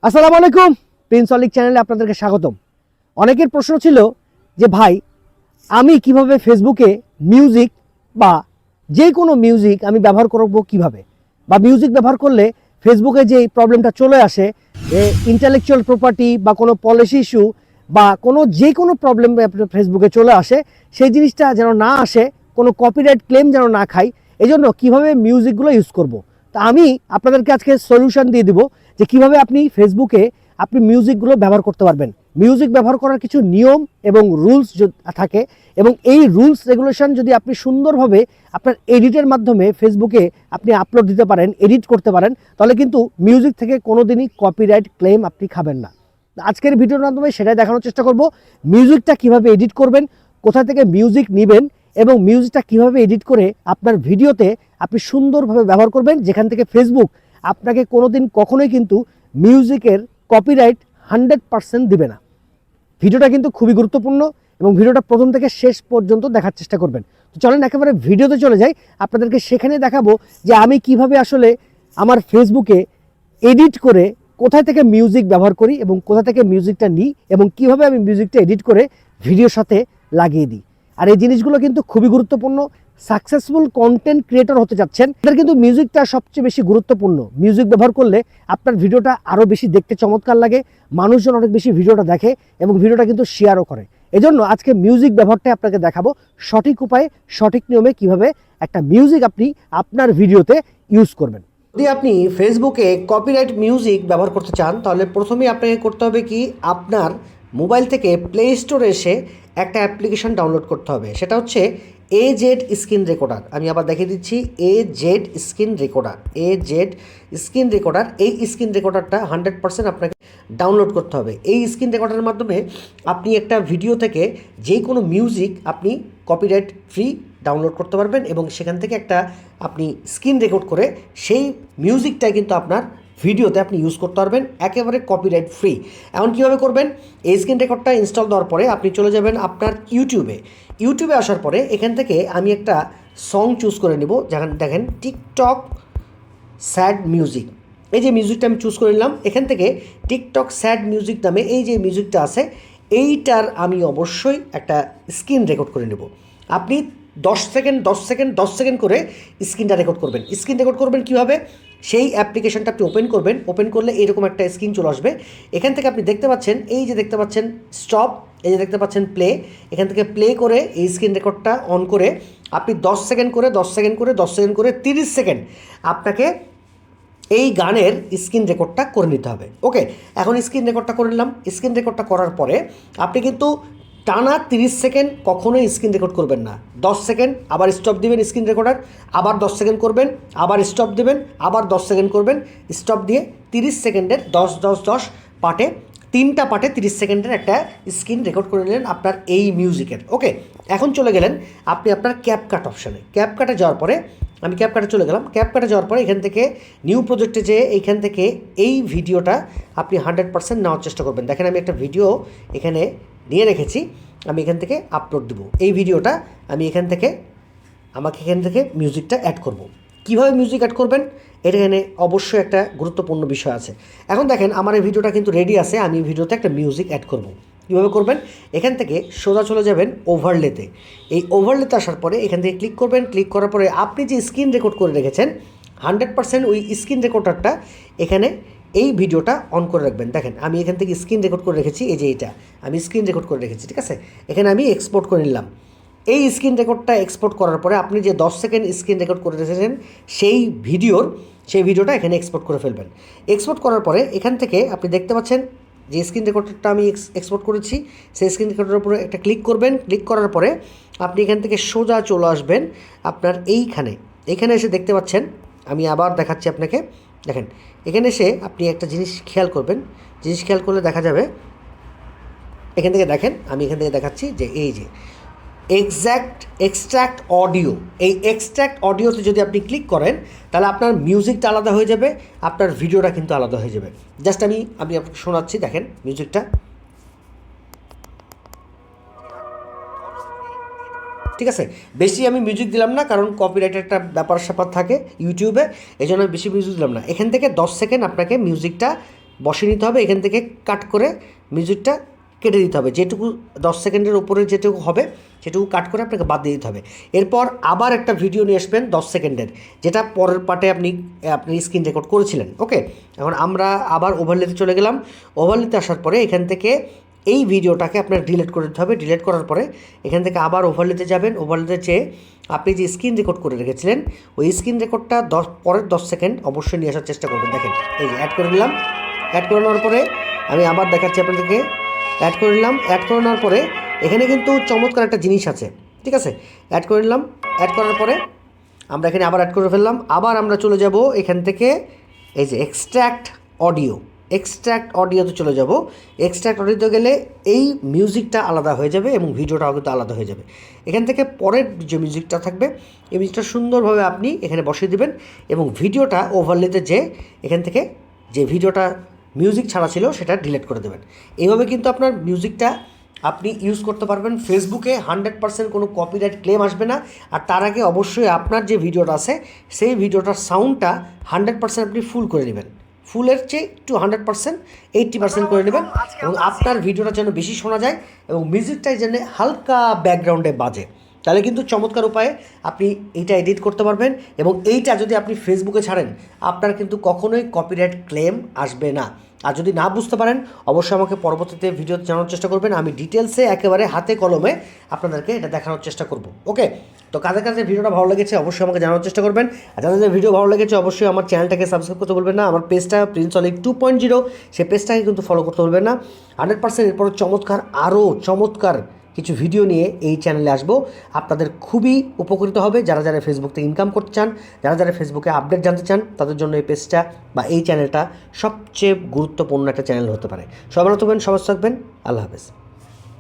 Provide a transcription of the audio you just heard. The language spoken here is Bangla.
আসসালামু আলাইকুম, প্রিন্স অলিক চ্যানেলে আপনাদেরকে স্বাগতম। অনেকের প্রশ্ন ছিল যে ভাই আমি কিভাবে ফেসবুকে মিউজিক বা যে কোনো মিউজিক আমি ব্যবহার করব কিভাবে, বা মিউজিক ব্যবহার করলে ফেসবুকে যে প্রবলেমটা চলে আসে ইন্টেলেকচুয়াল প্রপার্টি বা কোনো পলিসি ইস্যু বা যে কোনো প্রবলেম ফেসবুকে চলে আসে, সেই জিনিসটা যেন না আসে, কোনো কপিরাইট ক্লেম যেন না খাই, এজন্য কিভাবে মিউজিকগুলো ইউজ করব। তা আমি আপনাদেরকে আজকে সলিউশন দিয়ে দিব যে কিভাবে আপনি ফেসবুকে আপনি মিউজিকগুলো ব্যবহার করতে পারবেন। মিউজিক ব্যবহার করার কিছু নিয়ম এবং রুলস থাকে, এবং এই রুলস রেগুলেশন যদি আপনি সুন্দরভাবে আপনার এডিটের মাধ্যমে ফেসবুকে আপনি আপলোড দিতে পারেন, এডিট করতে পারেন, তাহলে কিন্তু মিউজিক থেকে কোনোদিনই কপিরাইট ক্লেম আপনি খাবেন না। আজকের ভিডিওর মাধ্যমে সেটাই দেখানোর চেষ্টা করব, মিউজিকটা কিভাবে এডিট করবেন, কোথা থেকে মিউজিক নেবেন, এবং মিউজিকটা কিভাবে এডিট করে আপনার ভিডিওতে আপনি সুন্দরভাবে ব্যবহার করবেন, যেখান থেকে ফেসবুক আপনাকে কোনোদিন কখনোই কিন্তু মিউজিকের কপিরাইট 100% দিবে না। ভিডিওটা কিন্তু খুবই গুরুত্বপূর্ণ, এবং ভিডিওটা প্রথম থেকে শেষ পর্যন্ত দেখার চেষ্টা করবেন। তো চলেন একেবারে ভিডিওতে চলে যাই, আপনাদেরকে সেখানে দেখাবো যে আমি কিভাবে আসলে আমার ফেসবুকে এডিট করে কোথায় থেকে মিউজিক ব্যবহার করি এবং কোথা থেকে মিউজিকটা নিই, এবং কিভাবে আমি মিউজিকটা এডিট করে ভিডিওর সাথে লাগিয়ে দিই। আর এই জিনিসগুলো কিন্তু খুবই গুরুত্বপূর্ণ। সাকসেসফুল কন্টেন্ট ক্রিয়েটর হতে যাচ্ছেন, এটার কিন্তু মিউজিকটা সবচেয়ে বেশি গুরুত্বপূর্ণ। মিউজিক ব্যবহার করলে আপনার ভিডিওটা আরও বেশি দেখতে চমৎকার লাগে, মানুষজন অনেক বেশি ভিডিওটা দেখে এবং ভিডিওটা কিন্তু শেয়ারও করে। এজন্য আজকে মিউজিক ব্যবহারটা আপনাকে দেখাবো সঠিক উপায়ে, সঠিক নিয়মে কিভাবে একটা মিউজিক আপনি আপনার ভিডিওতে ইউজ করবেন। যদি আপনি ফেসবুকে কপিরাইট মিউজিক ব্যবহার করতে চান, তাহলে প্রথমেই আপনাকে করতে হবে কি, আপনার মোবাইল থেকে প্লে স্টোরে এসে একটা অ্যাপ্লিকেশন ডাউনলোড করতে হবে। সেটা হচ্ছে AZ স্ক্রিন রেকর্ডার। আমি আবার দেখিয়ে দিচ্ছি, AZ screen recorder. AZ screen recorder, এই স্ক্রিন রেকর্ডারটা 100% আপনাকে ডাউনলোড করতে হবে। এই স্ক্রিন রেকর্ডারের মাধ্যমে আপনি একটা ভিডিও থেকে যে কোনো মিউজিক আপনি কপিরাইট ফ্রি ডাউনলোড করতে পারবেন, এবং সেখান থেকে একটা আপনি স্ক্রিন রেকর্ড করে সেই মিউজিকটাই কিন্তু আপনার ভিডিওতে আপনি ইউজ করতে পারবেন একেবারে কপিরাইট ফ্রি। এখন কীভাবে করবেন, এই স্ক্রিন রেকর্ডটা ইনস্টল দেওয়ার পরে আপনি চলে যাবেন আপনার ইউটিউবে আসার পরে এখান থেকে আমি একটা সং চুজ করে নেব। যেখানে দেখেন টিকটক স্যাড মিউজিক, এই যে মিউজিকটা আমি চুজ করে নিলাম। এখান থেকে টিকটক স্যাড মিউজিক নামে এই যে মিউজিকটা আছে, এইটার আমি অবশ্যই একটা স্ক্রিন রেকর্ড করে নেব। আপনি 10 সেকেন্ড করে স্ক্রিনটা রেকর্ড করবেন। স্ক্রিন রেকর্ড করবেন কীভাবে, সেই অ্যাপ্লিকেশনটা আপনি ওপেন করবেন। ওপেন করলে এরকম একটা স্ক্রিন চলে আসবে। এখান থেকে আপনি দেখতে পাচ্ছেন, এই যে দেখতে পাচ্ছেন স্টপ, এই যে দেখতে পাচ্ছেন প্লে। এখান থেকে প্লে করে এই স্ক্রিন রেকর্ডটা অন করে আপনি 10 সেকেন্ড করে 30 সেকেন্ড আপনাকে এই গানের স্ক্রিন রেকর্ডটা করে নিতে হবে। ওকে, এখন স্ক্রিন রেকর্ডটা করে নিলাম। স্ক্রিন রেকর্ডটা করার পরে আপনি কিন্তু টানা 30 সেকেন্ড কখনোই স্ক্রিন রেকর্ড করবেন না। 10 সেকেন্ড আবার স্টপ দিবেন স্ক্রিন রেকর্ডার, আবার 10 সেকেন্ড করবেন, আবার স্টপ দেবেন, আবার 10 সেকেন্ড করবেন, স্টপ দিয়ে 30 সেকেন্ডের 10 পার্টে, 3টা পার্টে 30 সেকেন্ডের একটা স্ক্রিন রেকর্ড করে নিলেন আপনার এই মিউজিকের। ওকে, এখন চলে গেলেন আপনি আপনার ক্যাপকাট অপশানে। ক্যাপকাটে যাওয়ার পরে আমি ক্যাপকাটে চলে গেলাম। ক্যাপকাটে যাওয়ার পরে এখান থেকে নিউ প্রজেক্টে যেয়ে এইখান থেকে এই ভিডিওটা আপনি 100% নেওয়ার চেষ্টা করবেন। দেখেন আমি একটা ভিডিও এখানে নিয়ে রেখেছি, আমি এখান থেকে আপলোড দেবো। এই ভিডিওটা আমি এখান থেকে মিউজিকটা অ্যাড করব। কীভাবে মিউজিক অ্যাড করবেন, এখানে অবশ্যই একটা গুরুত্বপূর্ণ বিষয় আছে। এখন দেখেন আমার এই ভিডিওটা কিন্তু রেডি আছে, আমি ভিডিওতে একটা মিউজিক অ্যাড করব। কীভাবে করবেন, এখান থেকে সোজা চলে যাবেন ওভারলেতে। এই ওভারলেতে আসার পরে এখান থেকে ক্লিক করবেন। ক্লিক করার পরে আপনি যে স্ক্রিন রেকর্ড করে রেখেছেন 100% ওই স্ক্রিন রেকর্ডারটা এখানে এই ভিডিওটা অন করে রাখবেন। দেখেন আমি এখান থেকে স্ক্রিন রেকর্ড করে রেখেছি, এই যে এটা আমি স্ক্রিন রেকর্ড করে রেখেছি, ঠিক আছে। এখানে আমি এক্সপোর্ট করে নিলাম। এই স্ক্রিন রেকর্ডটা এক্সপোর্ট করার পরে আপনি যে 10 সেকেন্ড স্ক্রিন রেকর্ড করে রেখেছেন সেই ভিডিওটা এখানে এক্সপোর্ট করে ফেলবেন। এক্সপোর্ট করার পরে এখান থেকে আপনি দেখতে পাচ্ছেন যে স্ক্রিন রেকর্ডারটা আমি এক্সপোর্ট করেছি, সেই স্ক্রিন রেকর্ডারের উপরে একটা ক্লিক করবেন। ক্লিক করার পরে আপনি এখান থেকে সোজা চলে আসবেন আপনার এইখানে এসে দেখতে পাচ্ছেন, আমি আবার দেখাচ্ছি আপনাকে। দেখেন এখানে এসে আপনি একটা জিনিস খেয়াল করবেন, জিনিস খেয়াল করলে দেখা যাবে এখান থেকে দেখেন, আমি এখান থেকে দেখাচ্ছি যে এই যে এক্সট্র্যাক্ট অডিও, এই এক্সট্র্যাক্ট অডিওতে যদি আপনি ক্লিক করেন তাহলে আপনার মিউজিকটা আলাদা হয়ে যাবে, আপনার ভিডিওটা কিন্তু আলাদা হয়ে যাবে। জাস্ট আমি আপনাকে শোনাচ্ছি, দেখেন মিউজিকটা, ঠিক আছে। বেশি আমি মিউজিক দিলাম না, কারণ কপিরাইটের একটা ব্যাপার স্যাপার থাকে ইউটিউবে, এই জন্য আমি বেশি মিউজিক দিলাম না। এখান থেকে 10 সেকেন্ড আপনাকে মিউজিকটা বসিয়ে নিতে হবে, এখান থেকে কাট করে মিউজিকটা কেটে দিতে হবে, যেটুকু 10 সেকেন্ডের উপরে যেটুকু হবে সেটুকু কাট করে আপনাকে বাদ দিয়ে দিতে হবে। এরপর আবার একটা ভিডিও নিয়ে আসবেন 10 সেকেন্ডের, যেটা পরের পার্টে আপনি স্ক্রিন রেকর্ড করেছিলেন। ওকে, এখন আমরা আবার ওভারলেতে চলে গেলাম। ওভারলেতে আসার পরে এখান থেকে এই ভিডিওটাকে আপনার ডিলিট করে দিতে হবে। ডিলিট করার পরে এখান থেকে আবার ওভারলেতে যাবেন। ওভারলেতে চেয়ে আপনি যে স্ক্রিন রেকর্ড করে রেখেছিলেন ওই স্ক্রিন রেকর্ডটা পরের 10 সেকেন্ড অবশ্যই নিয়ে আসার চেষ্টা করবেন। দেখেন এই যে অ্যাড করে দিলাম। অ্যাড করে নেওয়ার পরে আমি আবার দেখাচ্ছি আপনাদেরকে। অ্যাড করে নিলাম। অ্যাড করে নেওয়ার পরে এখানে কিন্তু চমৎকার একটা জিনিস আছে, ঠিক আছে। অ্যাড করে নিলাম। অ্যাড করার পরে আমরা এখানে আবার অ্যাড করে ফেললাম। আবার আমরা চলে যাব এখান থেকে এই যে এক্সট্র্যাক্ট অডিওতে চলে যাব। এক্সট্র্যাক্ট অডিওতে গেলে এই মিউজিকটা আলাদা হয়ে যাবে এবং ভিডিওটাও কিন্তু আলাদা হয়ে যাবে। এখান থেকে পরের যে মিউজিকটা থাকবে এই মিউজিকটা সুন্দরভাবে আপনি এখানে বসিয়ে দেবেন এবং ভিডিওটা ওভারলেতে যে এখান থেকে যে ভিডিওটা মিউজিক ছাড়া ছিল সেটা ডিলিট করে দেবেন। এইভাবে কিন্তু আপনার মিউজিকটা আপনি ইউজ করতে পারবেন ফেসবুকে। 100% কোনো কপিরাইট ক্লেম আসবে না। আর তার আগে অবশ্যই আপনার যে ভিডিওটা আছে সেই ভিডিওটার সাউন্ডটা 100% আপনি ফুল করে নেবেন। ফুলের চেয়ে একটু 100% 80% করে নেবেন এবং আপনার ভিডিওটা যেন বেশি শোনা যায় এবং মিউজিকটাই যেন হালকা ব্যাকগ্রাউন্ডে বাজে। তাহলে কিন্তু চমৎকার উপায়ে আপনি এইটা এডিট করতে পারবেন এবং এইটা যদি আপনি ফেসবুকে ছাড়েন আপনার কিন্তু কখনোই কপিরাইট ক্লেম আসবে না। আর যদি না বুঝতে পারেন অবশ্যই আমাকে পরবর্তীতে ভিডিওতে জানার চেষ্টা করবেন। আমি ডিটেলসে একেবারে হাতে কলমে আপনাদেরকে এটা দেখানোর চেষ্টা করব। ওকে, তো কাদের কাদের ভিডিওটা ভালো লেগেছে অবশ্যই আমাকে জানার চেষ্টা করবেন। আর যাদের ভিডিও ভালো লেগেছে অবশ্যই আমার চ্যানেলটাকে সাবস্ক্রাইব করতে বলবেন না। আমার পেজটা প্রিন্সঅলিক 2.0 সেই পেজটাকে কিন্তু ফলো করতে বলবেন না। 100% এরপর আরও চমৎকার কিছু ভিডিও নিয়ে এই চ্যানেলে আসবো। আপনাদের খুবই উপকৃত হবে যারা যারা ফেসবুক থেকে ইনকাম করতে চান, যারা যারা ফেসবুকে আপডেট জানতে চান, তাদের জন্য এই পেজটা বা এই চ্যানেলটা সবচেয়ে গুরুত্বপূর্ণ একটা চ্যানেল হতে পারে। সবাই ভালো থাকবেন, সবাই থাকবেন। আল্লাহ হাফেজ।